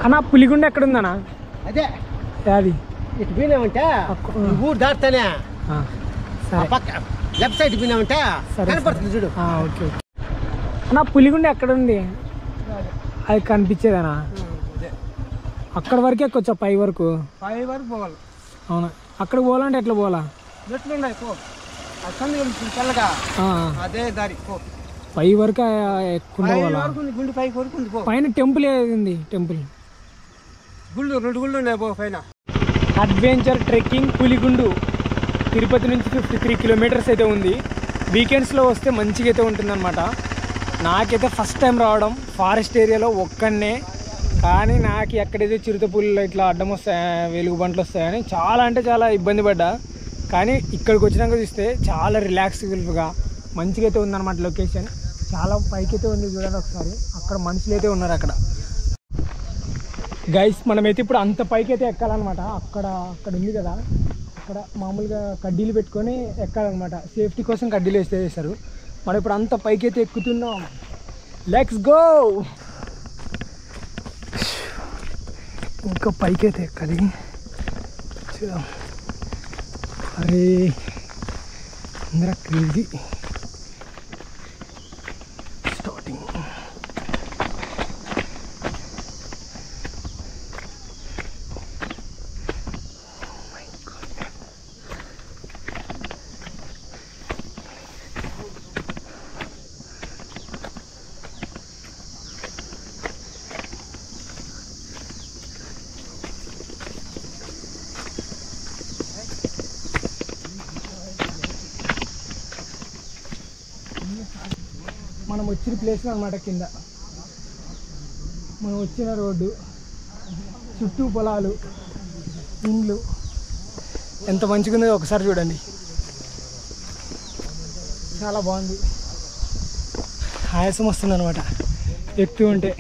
అన్నా పులిగుండ ఎక్కడ ఉందన్నా? అదే అది ఇటు పోయినామంటే ఊరు దాటుతానే పక్క లెఫ్ట్ సైడ్ పోయినామంటే కనపడుతుంది చూడు. ఓకే ఓకే అన్నా పులిగుండ ఎక్కడ ఉంది? అది కనిపించేదనా? అక్కడ వరకే ఎక్కొచ్చా పై వరకు? పై వరకు పోవాలి. అవునా? అక్కడికి పోవాలంటే ఎట్లా పోవాలా? మెట్లు ఉన్నాయి పో చల్లగా అదే దారి పో పై వరకు ఎక్కువ గుండు పైకి వరకు ఉంది పో. పైన టెంపుల్ ఏది? టెంపుల్ గుళ్ళు 2 గుళ్ళు ఉన్నాయి పో పైన. అడ్వెంచర్ ట్రెక్కింగ్ పులిగుండు తిరుపతి నుంచి 53 కిలోమీటర్స్ అయితే ఉంది. వీకెండ్స్లో వస్తే మంచిగా అయితే ఉంటుందన్నమాట. నాకైతే ఫస్ట్ టైం రావడం ఫారెస్ట్ ఏరియాలో ఒక్కడనే, కానీ నాకు ఎక్కడైతే చిరుతపుల్లో ఇట్లా అడ్డం వస్తాయి, వెలుగు బంట్లు వస్తాయని చాలా అంటే చాలా ఇబ్బంది పడ్డా. కానీ ఇక్కడికి వచ్చినాక చూస్తే చాలా రిలాక్స్ఫుల్గా మంచిగా అయితే ఉందన్నమాట. లొకేషన్ చాలా పైకి అయితే ఉంది చూడండి ఒకసారి. అక్కడ మనుషులు అయితే ఉన్నారు అక్కడ. గైస్ మనమైతే ఇప్పుడు అంత పైకి అయితే ఎక్కాలన్నమాట. అక్కడ ఉంది కదా, అక్కడ మామూలుగా కడ్డీలు పెట్టుకొని ఎక్కాలన్నమాట. సేఫ్టీ కోసం కడ్డీలు వేసేసారు. మనం ఇప్పుడు అంత పైకి అయితే ఎక్కుతున్నాం. Let's go. ఇంకా పైకి అయితే ఎక్కాలి. అరే అందరూ క్రేజీ. స్టార్టింగ్ మనం వచ్చిన ప్లేస్ అన్నమాట. కింద మనం వచ్చిన రోడ్డు, చుట్టూ పొలాలు, ఇండ్లు, ఎంత మంచిగా ఉందో ఒకసారి చూడండి. చాలా బాగుంది. ఆయాసం వస్తుంది అనమాట ఎక్కుతూ ఉంటే.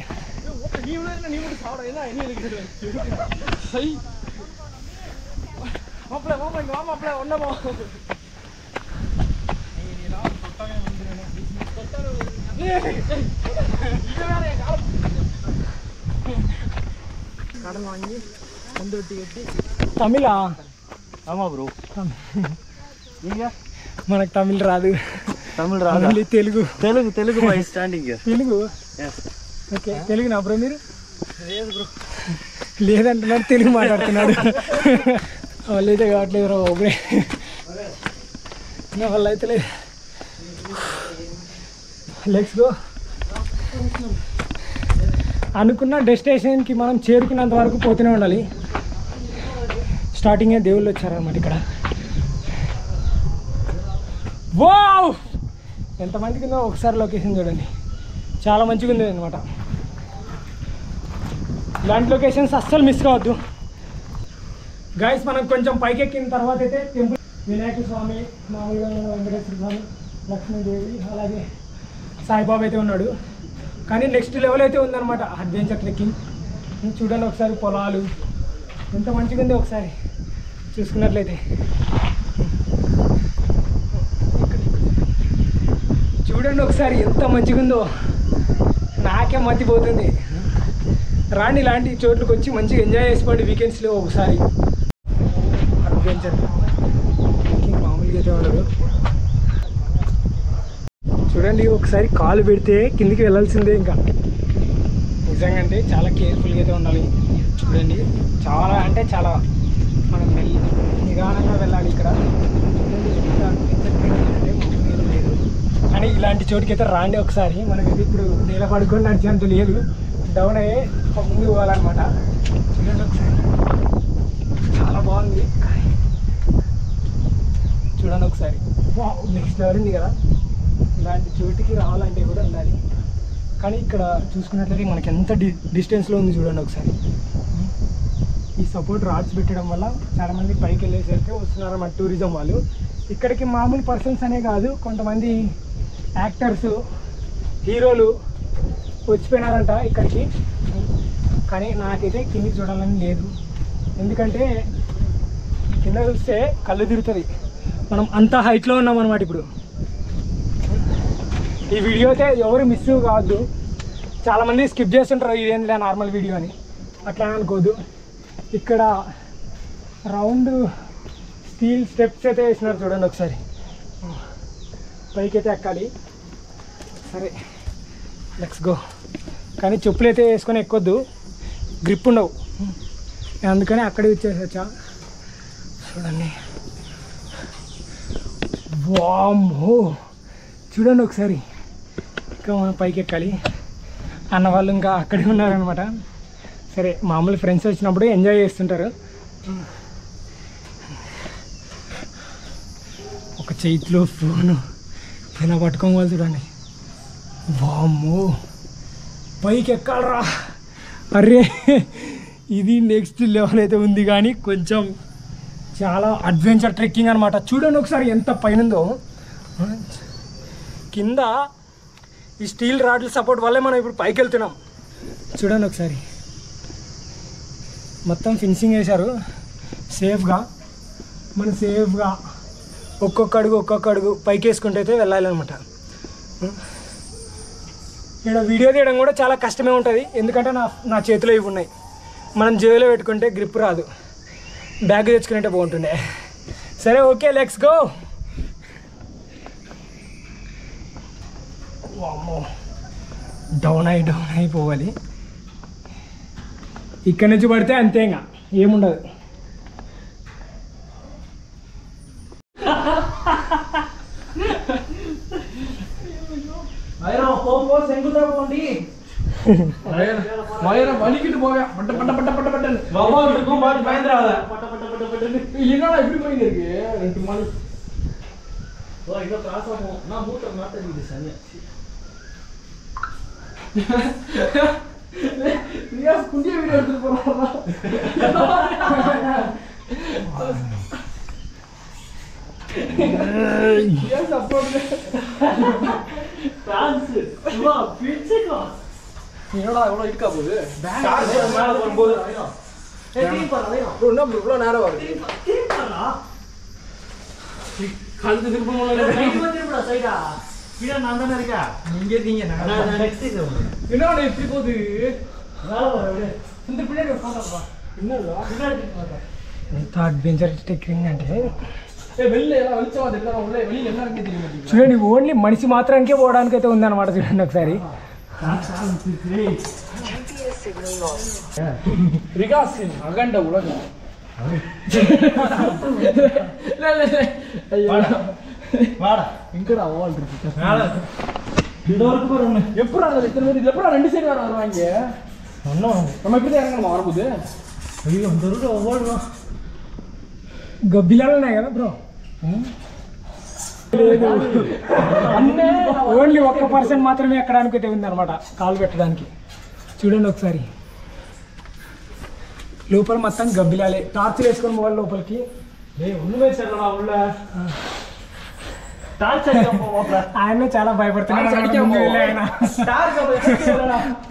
తమిళా? బ్రో మనకు తమిళ్ రాదు. తెలుగు తెలుగు తెలుగు స్టాండింగ్ తెలుగు. ఓకే తెలుగునా బ్రో మీరు? లేదంటున్నాడు, తెలుగు మాట్లాడుతున్నాడు. వాళ్ళైతే కావట్లేదు రా బాబే, నా వల్ల అయితే లేదు. Let's go. అనుకున్న డెస్టినేషన్కి మనం చేరుకున్నంత వరకు పోతూనే ఉండాలి. స్టార్టింగే దేవుళ్ళు వచ్చారన్నమాట ఇక్కడ. వావ్ ఎంత మంచిగా ఉందో ఒకసారి లొకేషన్ చూడండి. చాలా మంచిగా ఉంది అనమాట. ఇలాంటి లొకేషన్స్ అస్సలు మిస్ కావద్దు గైస్. మనం కొంచెం పైకి ఎక్కిన తర్వాత అయితే టెంపుల్, వినాయక స్వామి, మామూలుగా వెంకటేశ్వర స్వామి, లక్ష్మీదేవి, అలాగే సాయిబాబా అయితే ఉన్నాడు. కానీ నెక్స్ట్ లెవెల్ అయితే ఉందన్నమాట అడ్వెంచర్ ట్రెక్కింగ్. చూడండి ఒకసారి పొలాలు ఎంత మంచిగా ఉంది ఒకసారి చూసుకున్నట్లయితే. చూడండి ఒకసారి ఎంత మంచిగా ఉందో, నాకే మతిపోతుంది. రాండి ఇలాంటి చోట్లకు వచ్చి మంచిగా ఎంజాయ్ చేసుకోండి వీకెండ్స్లో ఒకసారి. అడ్వెంచర్ ట్రెక్కింగ్ మామూలుగా అయితే ఉండదు. చూడండి ఒకసారి కాలు పెడితే కిందికి వెళ్ళాల్సిందే. ఇంకా నిజంగా అంటే చాలా కేర్ఫుల్గా అయితే ఉండాలి. చూడండి చాలా అంటే చాలా మనం నిదానంగా వెళ్ళాలి ఇక్కడ. లేదు కానీ ఇలాంటి చోటుకి అయితే రాండి ఒకసారి. మనకైతే ఇప్పుడు నేల పడుకొని నడిచేంత లేదు, డౌన్ అయ్యే ముందు పోవాలన్నమాట. చూడండి ఒకసారి చాలా బాగుంది. చూడండి ఒకసారి నెక్స్ట్ లెవెల్ ఉంది కదా. ఇలాంటి చోటుకి రావాలంటే కూడా ఉండాలి. కానీ ఇక్కడ చూసుకున్నట్లయితే మనకి ఎంత డిస్టెన్స్లో ఉంది చూడండి ఒకసారి. ఈ సపోర్ట్ రాడ్స్ పెట్టడం వల్ల చాలామంది పైకి వెళ్ళేసరికి వస్తున్నారు మన టూరిజం వాళ్ళు. ఇక్కడికి మామూలు పర్సన్స్ అనే కాదు, కొంతమంది యాక్టర్స్, హీరోలు వచ్చిపోయినారంట ఇక్కడికి. కానీ నాకైతే కిందికి చూడాలని లేదు, ఎందుకంటే కింద చూస్తే కళ్ళు తిరుగుతుంది. మనం అంత హైట్లో ఉన్నాం అన్నమాట ఇప్పుడు. ఈ వీడియో అయితే ఎవరు మిస్ కావద్దు. చాలామంది స్కిప్ చేస్తుంటారు, ఇదేంటి నార్మల్ వీడియో అని. అట్లా అనుకోదు. ఇక్కడ రౌండ్ స్టీల్ స్టెప్స్ అయితే వేసినారు చూడండి ఒకసారి. పైకి అయితే ఎక్కాలి. సరే లెట్స్ గో. కానీ చెప్పులు అయితే వేసుకొని ఎక్కొద్దు, గ్రిప్ ఉండవు. అందుకని అక్కడే ఇచ్చేసా. చూడండి వామ్మో, చూడండి ఒకసారి. ఇంకా మనం పైకి ఎక్కాలి. అన్న వాళ్ళు ఇంకా అక్కడే ఉన్నారనమాట. సరే మామూలు ఫ్రెండ్స్ వచ్చినప్పుడు ఎంజాయ్ చేస్తుంటారు. ఒక చేతిలో ఫోను ఇలా పట్టుకోవాలి చూడండి. వామ్మో పైకి ఎక్కాలరా. అరే ఇది నెక్స్ట్ లెవెల్ అయితే ఉంది, కానీ కొంచెం చాలా అడ్వెంచర్ ట్రెక్కింగ్ అనమాట. చూడండి ఒకసారి ఎంత పైన ఉందో. కింద ఈ స్టీల్ రాడ్ల సపోర్ట్ వల్లే మనం ఇప్పుడు పైకి వెళ్తున్నాం. చూడండి ఒకసారి, మొత్తం ఫినిషింగ్ వేశారు సేఫ్గా. మనం సేఫ్గా ఒక్కొక్క అడుగు పైకి వేసుకుంటే అయితే వెళ్ళాలన్నమాట. ఇక్కడ వీడియో తీయడం కూడా చాలా కష్టమే ఉంటుంది, ఎందుకంటే నా చేతిలో ఇవి ఉన్నాయి. మనం జేబులో పెట్టుకుంటే గ్రిప్ రాదు, బ్యాగ్ తెచ్చుకునేంటే బాగుంటుండే. సరే ఓకే లెట్స్ గో. వామ్మో డౌన్ అయిపోవాలి. ఇక్కడి నుంచి పడితే అంతే, ఇంకా ఏముండదు. అడ్వెంచర్ ట్రెక్కింగ్ అంటే చూడండి, ఓన్లీ మనిషి మాత్రానికే పోవడానికి అయితే ఉందన్నమాట. చూడండి ఒకసారి. ఎప్పుడు రెండు సైడ్ గబ్బిలాలు ఉన్నాయి కదా బ్రో. ఓన్లీ 1% మాత్రమే ఎక్కడానికి అయితే ఉందన్నమాట, కాలు పెట్టడానికి. చూడండి ఒకసారి, లోపల మొత్తం గబ్బిలాలే. టార్చ్ వేసుకొని పోవాలి లోపలికి. ఆయన చాలా భయపడుతున్నాడు.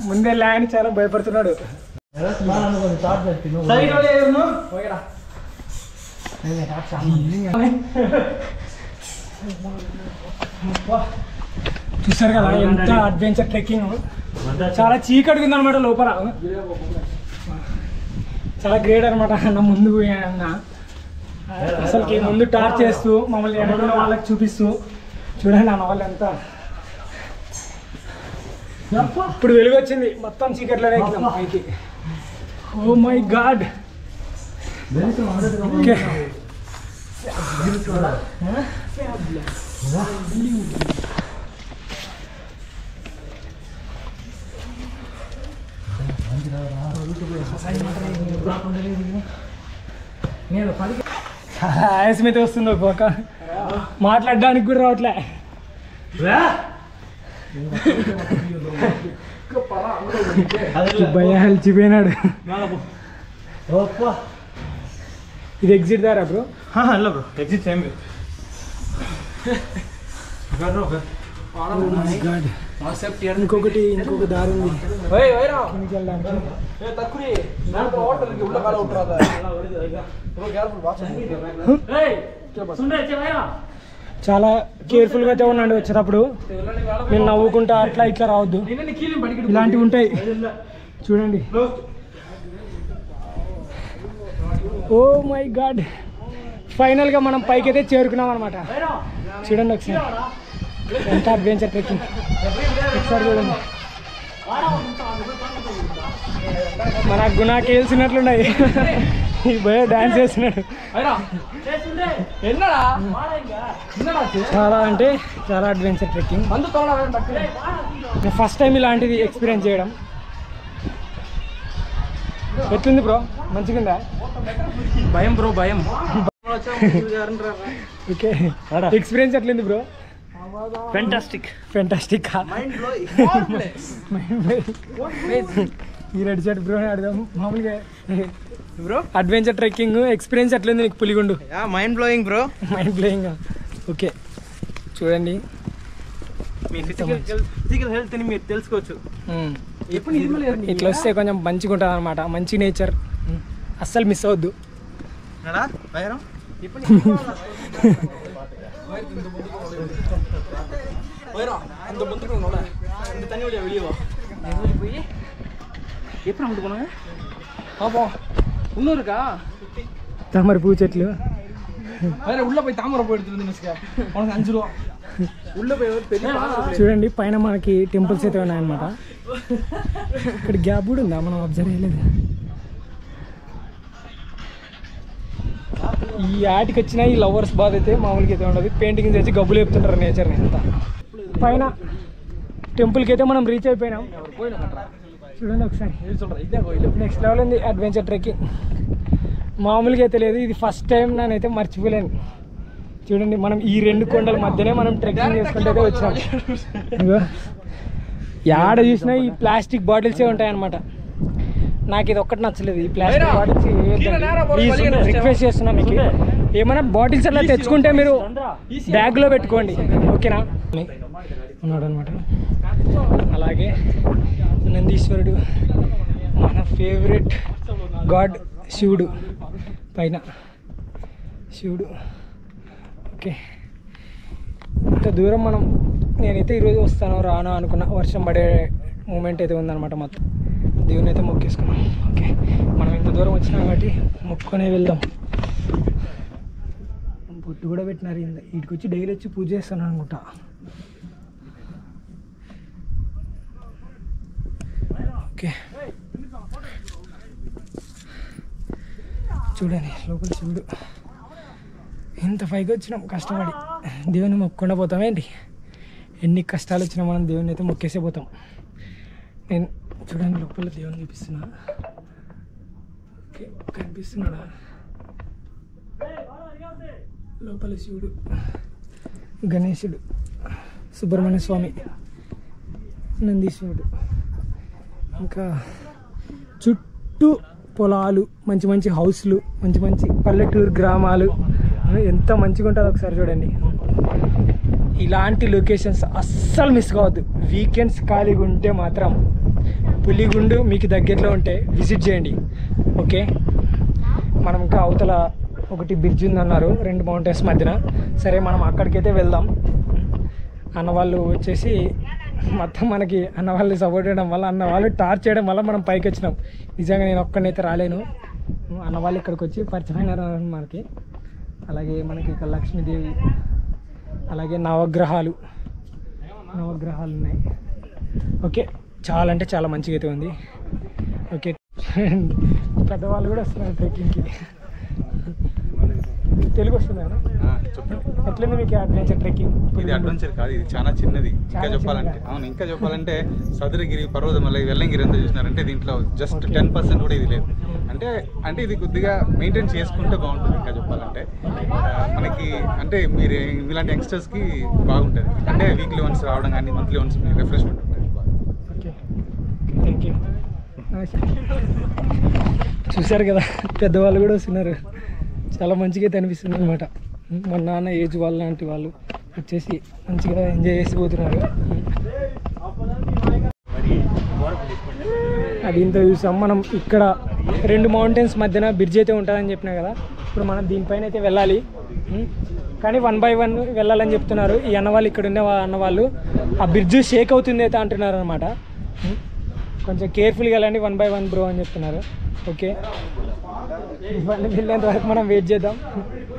ముందే ఆయన చాలా భయపడుతున్నాడు. చూస్తారు కదా ఎంత అడ్వెంచర్ ట్రెక్కింగ్. చాలా చీకటిగా ఉందన్నమాట లోపల. చాలా గ్రేట్ అనమాట. నా ముందు అసలుకి ముందు టార్చ్ చేస్తూ మమ్మల్ని వెనకున్న వాళ్ళకి చూపిస్తూ, చూడండి అన్న వాళ్ళు ఎంత. ఇప్పుడు వెలుగు వచ్చింది, మొత్తం చీకట్లోనే ఎక్కినాం పైకి. Oh my God. ఓకే చాలా ఆయాసం అయితే వస్తుంది. ఒక మాట్లాడడానికి కూడా రావట్లే. భయ హెల్చిపోయినాడు. ఇది ఎగ్జిట్ దారా bro? Hello bro, exit same. ఇంకొక దారి ఉంది చాలా కేర్ఫుల్ గా అయితే ఉన్నాడు వచ్చేటప్పుడు. నేను నవ్వుకుంటా అట్లా ఇట్లా రావద్దు, ఇలాంటివి ఉంటాయి చూడండి. ఓ మై గాడ్, ఫైనల్గా మనం పైకైతే చేరుకున్నాం అనమాట. చూడండి ఒకసారి ఎంత అడ్వెంచర్ ట్రెక్కింగ్, ఒకసారి చూడండి. మన గుణాకి వేసినట్లున్నాయి. ఈ భయ డాన్స్ చేస్తున్నాడు. చాలా అంటే చాలా అడ్వెంచర్ ట్రెక్కింగ్. ఫస్ట్ టైం ఇలాంటిది ఎక్స్పీరియన్స్ చేయడం. ఎట్లుంది బ్రో? మంచిగా భయం బ్రో, భయం. ఓకే, ఎక్స్పీరియన్స్ ఎట్లుంది బ్రో? ఫెంటాస్టిక్. ఈ రెడ్ షర్ట్ బ్రో అడదాం. మామూలుగా బ్రో అడ్వెంచర్ ట్రెక్కింగ్ ఎక్స్పీరియన్స్ ఎట్లుంది నీకు Puligundu? Mind blowing bro. Mind blowing. Okay చూడండి, మీ ఫిజికల్ హెల్త్ ని మీరు తెలుసుకోవచ్చు. ఇట్లా వస్తే కొంచెం మంచిగా ఉంటుంది అనమాట. మంచి నేచర్ అస్సలు మిస్ అవద్దు. తామర పువ్వు చెట్లు. చూడండి పైన మనకి టెంపుల్స్ అయితే ఉన్నాయన్నమాట. ఇక్కడ గ్యాప్ కూడా ఉందా, మనం అబ్జర్వ్ చేయలేదు. ఈ ఆటికి వచ్చిన ఈ లవర్స్ బాధ అయితే మామూలుగా అయితే ఉండదు. పెయింటింగ్ చేసి గబ్బులు చెప్తుంటారు నేచర్ని అంతా. పైన టెంపుల్కి అయితే మనం రీచ్ అయిపోయినాం. చూడండి ఒకసారి, నెక్స్ట్ లెవెల్ ఉంది అడ్వెంచర్ ట్రెక్కింగ్. మామూలుగా అయితే లేదు, ఇది ఫస్ట్ టైం నేనైతే మర్చిపోలేను. చూడండి మనం ఈ రెండు కొండల మధ్యనే మనం ట్రెక్కింగ్ చేసుకుంటే అయితే వచ్చినాం. యాడ చూసినా ఈ ప్లాస్టిక్ బాటిల్సే ఉంటాయన్నమాట. నాకు ఇది ఒక్కటి నచ్చలేదు, ఈ ప్లాస్టిక్ బాటిల్స్. రిక్వెస్ట్ చేస్తున్నా మీకు, ఏమైనా బాటిల్స్ అలా తెచ్చుకుంటే మీరు బ్యాగ్లో పెట్టుకోండి, ఓకేనా? ఉన్నాడు అనమాట. అలాగే నందీశ్వరుడు, మన ఫేవరెట్ గాడ్ శివుడు, పైన శివుడు. ఓకే, ఇంత దూరం మనం, నేనైతే ఈరోజు వస్తాను రాను అనుకున్నా. వర్షం పడే మూమెంట్ అయితే ఉందన్నమాట. మొత్తం దేవుని అయితే మొక్కేసుకున్నాం. ఓకే, మనం ఇంత దూరం వచ్చినాం కాబట్టి మొక్కునే వెళ్దాం. బొట్టు కూడా పెట్టినారు. వీటికి వచ్చి డైలీ వచ్చి పూజ చేస్తాను అనుకుంటా. ఓకే చూడండి లోపల శివుడు. ఇంత పైకి వచ్చినాం కష్టపడి, దేవుని మొక్కకుండా పోతామేంటి? ఎన్ని కష్టాలు వచ్చినా మనం దేవుని అయితే మొక్కేసే పోతాం. నేను చూడండి లోపల దేవుని చూపిస్తున్నా. ఓకే, కనిపిస్తున్నాడా? లోపల శివుడు, గణేశుడు, సుబ్రహ్మణ్య స్వామి, నందీశ్వరుడు, ఇంకా చుట్టూ పొలాలు, మంచి మంచి హౌస్లు, మంచి మంచి పల్లెటూరు గ్రామాలు. ఎంత మంచిగా ఉంటుందో ఒకసారి చూడండి. ఇలాంటి లొకేషన్స్ అస్సలు మిస్ కావద్దు. వీకెండ్స్ ఖాళీగా ఉంటే మాత్రం పులిగుండు మీకు దగ్గరలో ఉంటే విజిట్ చేయండి. ఓకే, మనం ఇంకా అవతల ఒకటి బ్రిడ్జ్ ఉందన్నారు 2 మౌంటైన్స్ మధ్యన. సరే మనం అక్కడికైతే వెళ్దాం. అన్నవాళ్ళు వచ్చేసి మొత్తం మనకి అన్నవాళ్ళు సపోర్ట్ చేయడం వల్ల, అన్నవాళ్ళు టార్చ్ చేయడం వల్ల మనం పైకి వచ్చినాం. నిజంగా నేను ఒక్కడైతే రాలేను. అన్నవాళ్ళు ఇక్కడికి వచ్చి పరిచయం అయినారు మనకి. అలాగే మనకి ఇక్కడ లక్ష్మీదేవి, అలాగే నవగ్రహాలు ఉన్నాయి. ఓకే, చాలా అంటే చాలా మంచిగా అయితే ఉంది. ఓకే, పెద్దవాళ్ళు కూడా వస్తున్నారు ట్రెక్కింగ్కి. తెలుగు వస్తుంది కదా? ఎట్లుంది మీకు అడ్వెంచర్ ట్రెక్కింగ్? ఇది అడ్వెంచర్ కాదు, ఇది చాలా చిన్నది. ఇంకా చెప్పాలంటే సదురగిరి, పర్వతమల, వెల్లంగిరి ఎంత చూసినారంటే దీంట్లో జస్ట్ 10% కూడా ఇది లేదు. అంటే ఇది కొద్దిగా మెయింటైన్ చేసుకుంటే బాగుంటుంది. ఇంకా చెప్పాలంటే మనకి అంటే మీరు ఇలాంటి యంగ్స్టర్స్కి బాగుంటుంది. అంటే వీక్లీ వన్స్ రావడం కానీ మంత్లీ వన్స్ మీకు రిఫ్రెష్మెంట్ ఉంటుంది. Okay, thank you. చూశారు కదా, పెద్దవాళ్ళు కూడా వస్తున్నారు. చాలా మంచిగా అయితే అనిపిస్తుంది అనమాట. మా నాన్న ఏజ్ వాళ్ళ లాంటి వాళ్ళు వచ్చేసి మంచిగా ఎంజాయ్ చేసి పోతున్నారు. అది ఇంత చూసాం మనం. ఇక్కడ 2 మౌంటైన్స్ మధ్యన బ్రిడ్జ్ అయితే ఉంటుందని చెప్పినా కదా. ఇప్పుడు మనం దీనిపైన అయితే వెళ్ళాలి, కానీ 1 by 1 వెళ్ళాలని చెప్తున్నారు ఈ అన్నవాళ్ళు. ఇక్కడ ఉండే అన్నవాళ్ళు ఆ బ్రిడ్జ్ షేక్ అవుతుంది అయితే అంటున్నారు అనమాట. కొంచెం కేర్ఫుల్గా వెళ్ళండి 1 by 1 బ్రో అని చెప్తున్నారు. ఓకే వాళ్ళు వెళ్ళేంత వరకు మనం వెయిట్ చేద్దాం.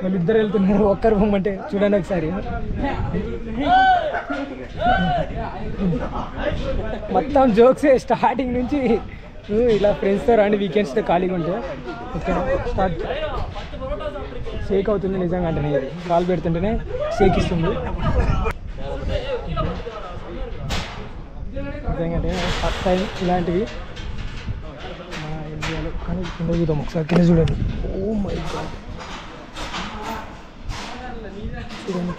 వాళ్ళిద్దరు వెళ్తున్నారు, ఒక్కరు పోమంటే చూడండి ఒకసారి. మొత్తం జోక్సే స్టార్టింగ్ నుంచి. ఇలా ఫ్రెండ్స్తో రండి వీకెండ్స్తో ఖాళీగా ఉంటే. Okay start. షేక్ అవుతుంది నిజంగా, అంటే ఇది కాల్ పెడుతుంటేనే షేక్ ఇస్తుంది నిజంగా. అంటే ఫస్ట్ టైం ఇలాంటివి మన ఇండియాలో. కానీ కింద చూద్దాం ఒకసారి, కింద చూడండి. ఓ మై గాడ్, చూడండి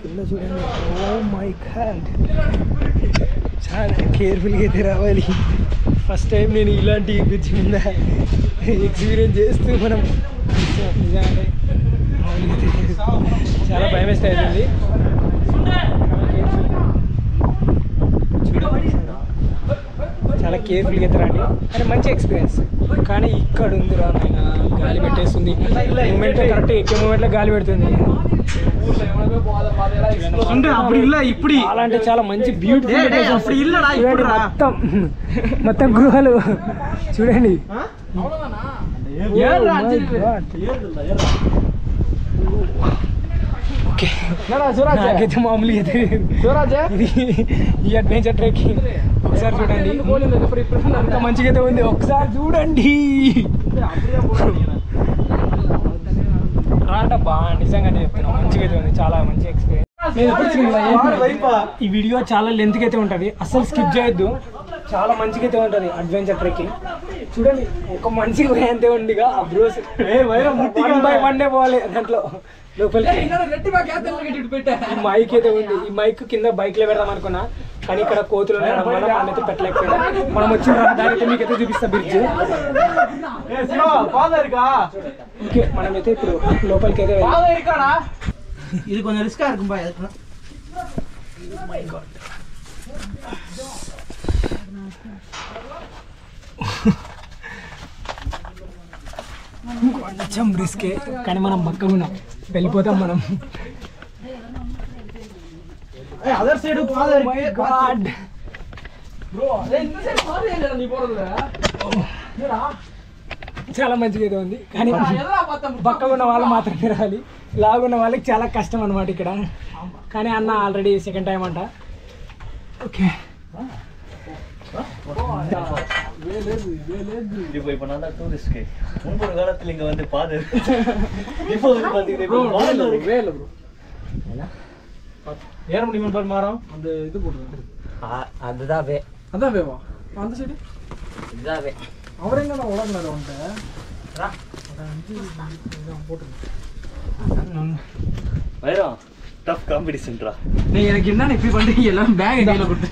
కింద చూడండి. ఓ మై గాడ్, చాలా కేర్ఫుల్గా అయితే రావాలి. ఫస్ట్ టైం నేను ఇలాంటి బ్రిడ్జ్ మీద ఎక్స్పీరియన్స్ చేస్తూ మనం నిజంగా చాలా భయం వేస్తే అవుతుంది. చాలా కేర్ఫుల్గా అయితే రండి. కానీ మంచి ఎక్స్పీరియన్స్. కానీ ఇక్కడ ఉంది రా నాయన, గాలి పెట్టేస్తుంది. మూమెంట్ కరెక్ట్ ఎక్కే మూమెంట్లో గాలి పెడుతుంది. అప్పుడు ఇల్ల ఇప్పుడు చాలా అంటే చాలా మంచి బ్యూటిఫుల్ మొత్తం గృహాలు చూడండి. నాకైతే మామూలుగా ఈ అడ్వెంచర్ ట్రెక్కింగ్ ఒకసారి చూడండి, అంత మంచిగా అయితే ఉంది. ఒకసారి చూడండి రాండబ్బా, నిజంగానే చెప్తున్నా మంచిగా అయితే ఉంది, చాలా మంచి ఎక్స్పీరియన్స్. ఈ వీడియో చాలా లెంత్గా అయితే ఉంటుంది, అస్సలు స్కిప్ చేయొద్దు. చాలా మంచిగా అయితే ఉంటుంది అడ్వెంచర్ ట్రెక్కింగ్. చూడండి ఒక మనిషికి పోయేంతే ఉండిగా ఆ బ్రోస్ 1 by 1 పోవాలి దాంట్లో లోపలికి. ఈ మైక్ అయితే ఉంది, ఈ మైక్ కింద బైక్లో పెడదాం అనుకున్నా, కానీ ఇక్కడ కోతులు ఉండడం వల్ల మనమైతే పెట్టలేకపోయినా. మనం వచ్చిన దాని అయితే మీకైతే చూపిస్తా బ్రిడ్జ్. ఓకే మనమైతే ఇప్పుడు లోపలికి అయితే ఇది కొంచెం రిస్క్ మై గాడ్. కొంచెం రిస్కే, కానీ మనం బక్కగా ఉన్నాం, వెళ్ళిపోతాం మనం. అదర్ సైడ్ చాలా మంచిగా అయితే ఉంది, కానీ బక్కగా ఉన్న వాళ్ళు మాత్రమే రావాలి, లాగున్న వాళ్ళకి చాలా కష్టం అనమాట ఇక్కడ. కానీ అన్న ఆల్రెడీ సెకండ్ టైం అంట. ఓకే ಟಫ್ ಕಾಂಪಿಟಿಷನ್ ರಾ ನೀ எனக்கு என்ன இப்படி பண்ணி எல்லாம் பேக் கையில கொடுத்து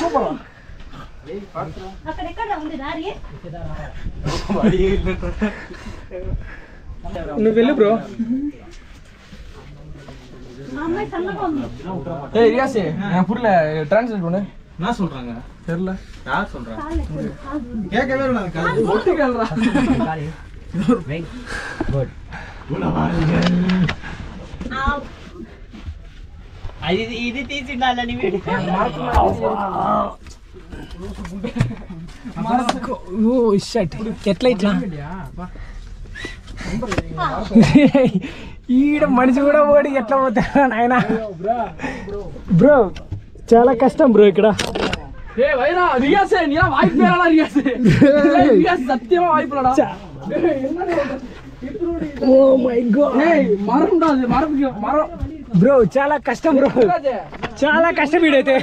சூப்பர் అక్కడ ఎక్కడ ఉంది దారి నువ్వు వెళ్ళు బ్రో. அம்மா சன்னமா ఉంది ஏய் ரியாஸ் நான் புரியல ட்ரான்ஸ்லேட் பண்ணு நான் சொல்றாங்க தெரியல யார் சொல்றாங்க கேட்கவே இல்ல நான் ஒட்டி கேளுடா வெயிட் குட் ఇది తీసిండాలని ఎట్లా ఇట్లా ఈడ మనిషి కూడా ఓడి ఎట్లా పోతారా నాయన. బ్రో చాలా కష్టం బ్రో ఇక్కడ. బ్రో చాలా కష్టం బ్రో, చాలా కష్టం. వీడైతే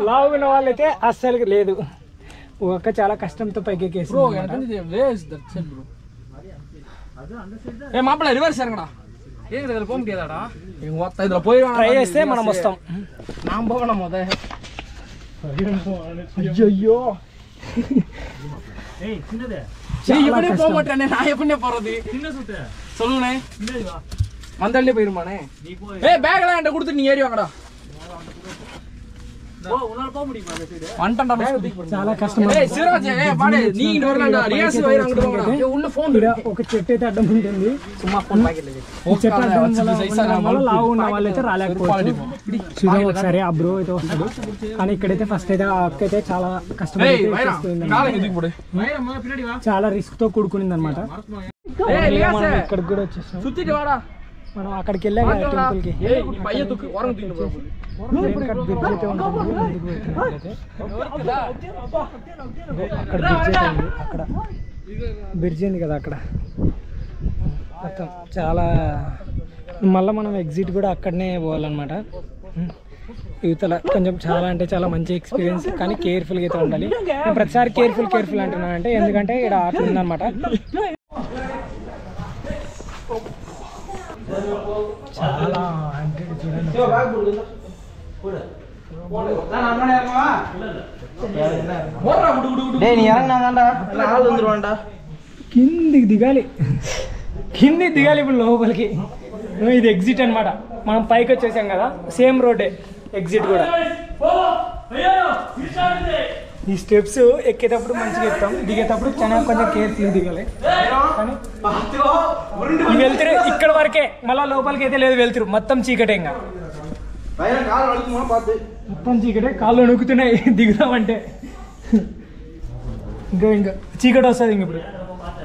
లావున్న వాళ్ళైతే అస్సలు లేదు, ఒక్క చాలా కష్టంతో పైకి ఎక్కేసి మాపడ రివర్స్ ఇறங்கடா ஏங்க இதுல போக முடியாதாடா இங்க மொத்த இதுல போய் ట్రై చేస్తే మనం వస్తాం. நான் போகணும் மொத అయ్యో ஏய் சின்னதே ஏய் இப்படியே போக மாட்டேனே நான் எப்படியே போறது சின்ன சுத்த சொல்லுனே இங்க வா மந்தள்ளே போயிருமானே நீ போய் ஏய் பேக்லாம் என்கிட்ட கொடுத்து நீ ஏறி வாங்கடா చాలా కష్టం. ఒక చెట్టు అయితే అడ్డం ఉంటుంది. చెట్టు అడ్డం వల్ల లావు ఉన్న వాళ్ళు అయితే రాలేకపోవచ్చు. చూద్దాం ఒకసారి ఆ బ్రో అయితే వస్తాడు. కానీ ఇక్కడైతే ఫస్ట్ అయితే ఆ అక్క అయితే చాలా కష్టం, చాలా రిస్క్ తో కూడుకునింది అనమాట. ఇక్కడికి కూడా వచ్చేసాం. మనం అక్కడికి వెళ్ళాం టెంపుల్ కి. అక్కడ బ్రిడ్జ్ ఉంది కదా, అక్కడ మొత్తం చాలా. మళ్ళీ మనం ఎగ్జిట్ కూడా అక్కడనే పోవాలన్నమాట. యువతల కొంచెం చాలా అంటే చాలా మంచి ఎక్స్పీరియన్స్, కానీ కేర్ఫుల్గా అయితే ఉండాలి. నేను ప్రతిసారి కేర్ఫుల్ అంటున్నాను అంటే ఎందుకంటే ఇక్కడ అట్లా ఉందన్నమాట. చాలా అంటే చూడండి, కిందికి దిగాలి ఇప్పుడు లోపలికి. ఇది ఎగ్జిట్ అనమాట. మనం పైకి వచ్చేసాం కదా, సేమ్ రోడ్డే ఎగ్జిట్ కూడా. ఈ స్టెప్స్ ఎక్కేటప్పుడు మంచిగా ఎక్కుతాం, దిగేటప్పుడు కొంచెం కేర్ఫుల్ దిగాలి. కానీ ఈ వెళ్తురు ఇక్కడ వరకే, మళ్ళీ లోపలికి అయితే లేదు వెళ్తురు. మొత్తం చీకటే, ఇంకా మొత్తం చీకటే. కాళ్ళు వణుకుతున్నాయి దిగుదామంటే. ఇంకా చీకటి వస్తుంది. ఇంక ఇప్పుడు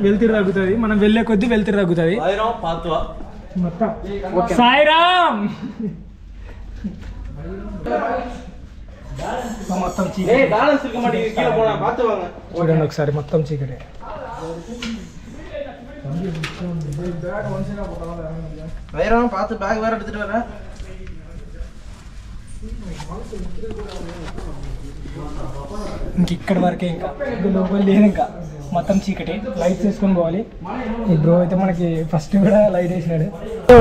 వెళ్తురు తగ్గుతుంది, మనం వెళ్ళే కొద్దీ వెళ్తురు తగ్గుతుంది మొత్తం. సాయిరామ్. మొత్తం చూడండి ఒకసారి, మొత్తం చీకటే. ఇంక ఇక్కడ వరకే, ఇంకా లోపల లేదు, ఇంకా మొత్తం చీకటి. లైట్స్ వేసుకొని పోవాలి. ఈ బ్రో అయితే మనకి ఫస్ట్ కూడా లైట్ వేసినాడు.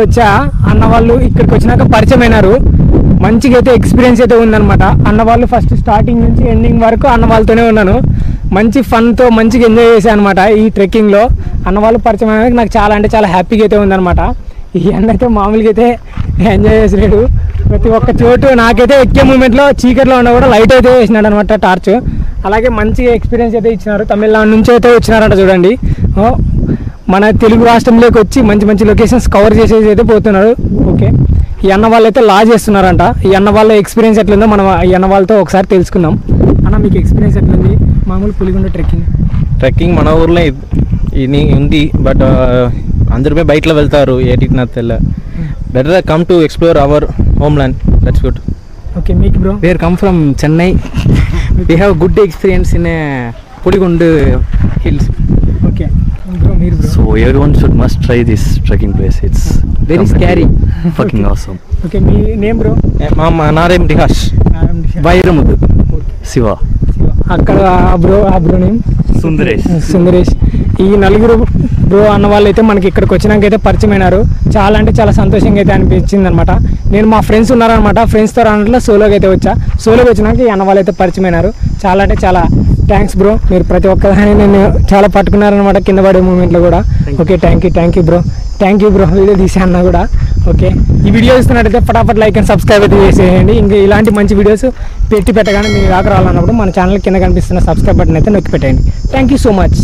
వచ్చా అన్న వాళ్ళు ఇక్కడికి వచ్చినాక పరిచయం అయినారు. మంచిగా అయితే ఎక్స్పీరియన్స్ అయితే ఉందన్నమాట. అన్న వాళ్ళు ఫస్ట్ స్టార్టింగ్ నుంచి ఎండింగ్ వరకు అన్న వాళ్ళతోనే ఉన్నాను. మంచి ఫన్తో మంచిగా ఎంజాయ్ చేశాను అనమాట ఈ ట్రెక్కింగ్లో. అన్న వాళ్ళు పరిచయం అయినాక నాకు చాలా అంటే చాలా హ్యాపీగా అయితే ఉందన్నమాట. ఈ అన్న అయితే మామూలుగా అయితే ఎంజాయ్ చేసినాడు. ప్రతి ఒక్క చోటు నాకైతే ఎక్కే మూమెంట్లో చీకట్లో ఉన్నా కూడా లైట్ అయితే వేసినాడు అనమాట, టార్చ్. అలాగే మంచిగా ఎక్స్పీరియన్స్ అయితే ఇచ్చినారు. తమిళనాడు నుంచి అయితే వచ్చినారంట చూడండి. మన తెలుగు రాష్ట్రంలోకి వచ్చి మంచి మంచి లొకేషన్స్ కవర్ చేసేసి అయితే పోతున్నారు. ఓకే, ఈ అన్న వాళ్ళు అయితే లా చేస్తున్నారంట. ఈ అన్న వాళ్ళ ఎక్స్పీరియన్స్ ఎట్లుందో మనం ఈ అన్న వాళ్ళతో ఒకసారి తెలుసుకుందాం. అన్న మీకు ఎక్స్పీరియన్స్ ఎట్లుంది మామూలు పులిగుండ ట్రెక్కింగ్? మన ఊర్లో ఇది ఉంది, బట్ అందరూ బయటలో వెళ్తారు. ఏటికి తెల్ల better come to explore our home land. That's good. Okay, మీకు bro? We come from Chennai. We have good experience in Puligund hills. Okay, bro, మీరు bro? So everyone should must try this trekking place. It's Very scary. fucking awesome. Okay, me name bro? నా name రిహాష్ వైరముద్దు. Siva. అక్కడ bro name Sundaresh. ఈ నలుగురు bro అన్న వాళ్ళు అయితే మనకి ఇక్కడికి వచ్చినాక అయితే పరిచయం అయినారు. చాలా అంటే చాలా సంతోషంగా అయితే అనిపించింది అనమాట. నేను మా ఫ్రెండ్స్ ఉన్నారనమాట, ఫ్రెండ్స్తో రానట్లో సోలోగా అయితే వచ్చా. సోలోకి వచ్చినాక ఈ అన్న వాళ్ళు అయితే పరిచయం అయినారు. చాలా అంటే చాలా థ్యాంక్స్ బ్రో. మీరు ప్రతి ఒక్కదాన్ని నేను చాలా పట్టుకున్నారనమాట కింద పడే మూమెంట్లో కూడా. Okay, thank you bro. Video తీసే అన్న కూడా. ఓకే, ఈ వీడియో చూస్తున్నట్టయితే ఫటాఫట్ లైక్ అండ్ సబ్స్క్రైబ్ అయితే చేసేయండి. ఇంకా ఇలాంటి మంచి వీడియోస్ పెట్టగానే మీరు దాకా రావాలన్నప్పుడు మన ఛానల్ కింద కనిపిస్తున్న సబ్స్క్రైబ్ బటన్ అయితే నొక్కి పెట్టండి. Thank you so much.